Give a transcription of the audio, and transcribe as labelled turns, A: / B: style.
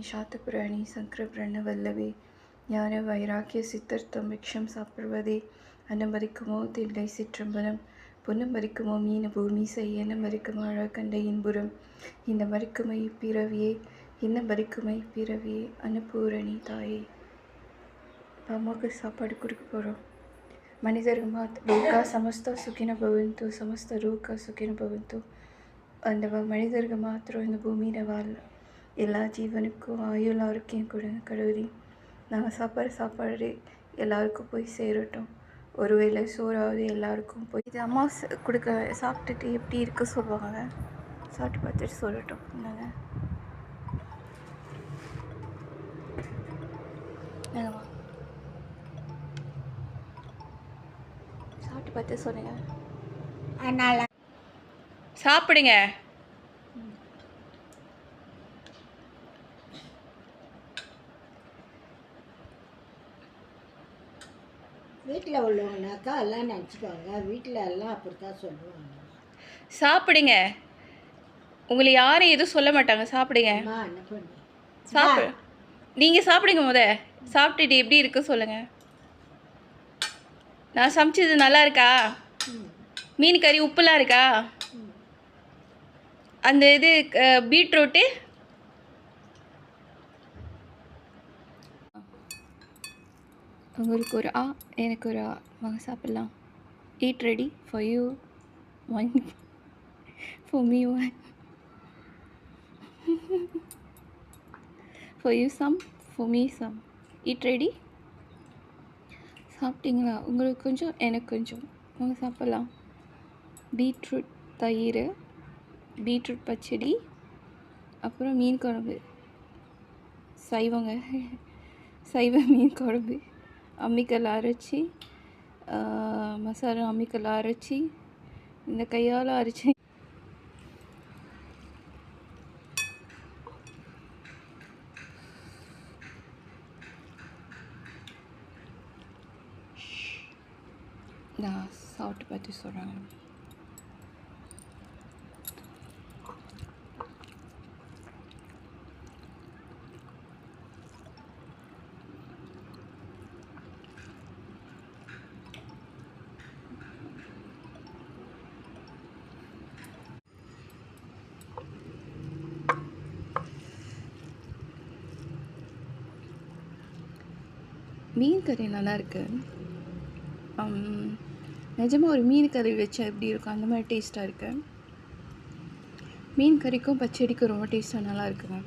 A: शातपुराणी சங்கரபிரணவல்லவே ஞான வைராக்கிய சித்தர்த்தம் விக்ஷம் சாப்பிடுவதே அன்னமரிக்குமோ தில்லை சிற்றம்பலம் பொன்னமரிக்குமோ மீன பூமி செய்ய மரிக்குமோ அழகண்ட இன்புறம் இந்த மரிக்குமை பிறவியே இன்ன மரிக்குமை பிறவியே அன்னபூரணி தாயே. இப்போ அம்மாவுக்கு சாப்பாடு கொடுக்க போகிறோம். மனிதர்கள் லோகா சமஸ்த சுகின பவந்து சமஸ்த லோகா சுகின பவந்து. அந்த மனிதர்கள் மாத்திரம் இந்த பூமியில் வாழ எல்லா ஜீவனுக்கும் ஆயுள் ஆரோக்கியம் கொடுங்க கடவுளே. நாங்கள் சாப்பாடு எல்லாருக்கும் போய் சேரட்டும். ஒருவேளை சோறாவது எல்லாருக்கும் போய் இது அம்மா கொடுக்க சாப்பிட்டுட்டு எப்படி இருக்க சொல்லுவாங்க. சாப்பிட்டு பார்த்துட்டு சொல்லட்டும். என்னங்க சாப்பிட்டு பார்த்து சொல்லுங்க.
B: அதனால்
A: சாப்பிடுங்க.
B: வீட்டில் உள்ளவங்கனாக்கா எல்லாம் நினச்சிக்குவாங்க. வீட்டில் எல்லாம் அப்படித்தான் சொல்லுவாங்க.
A: சாப்பிடுங்க. உங்களை யாரும் எதுவும் சொல்ல மாட்டாங்க. சாப்பிடுங்க. சாப்பிடு. நீங்கள் சாப்பிடுங்க. சாப்பிட்டுட்டு எப்படி இருக்கு சொல்லுங்கள். நான் சமைச்சது நல்லா இருக்கா? மீன் கறி உப்புலாம் இருக்கா? அந்த இது பீட்ரூட்டு உங்களுக்கு ஒரு எனக்கு ஒரு வாங்க சாப்பிட்லாம். Eat ready for you one for me one for you some for me some. Eat ready. சாப்பிட்டீங்களா? உங்களுக்கு கொஞ்சம் எனக்கு கொஞ்சம் வாங்க சாப்பிட்லாம். பீட்ரூட் தயிர், பீட்ரூட் பச்சடி, அப்புறம் மீன் குழம்பு. சைவ மீன் குழம்பு அம்மிக்கல் அரைச்சி, மசாலா அம்மிக்கல் அரைச்சி, இந்த கையால் அரைச்சி. நான் சாப்பிட்டு பார்த்து சொல்கிறாங்க. மீன் கறி நல்லா இருக்கு. நிஜமாக ஒரு மீன் கறி வச்சா எப்படி இருக்கும் அந்த மாதிரி டேஸ்ட்டாக இருக்குது. மீன் கறிக்கும் பச்சடிக்கும் ரொம்ப டேஸ்ட்டாக நல்லா இருக்குங்க.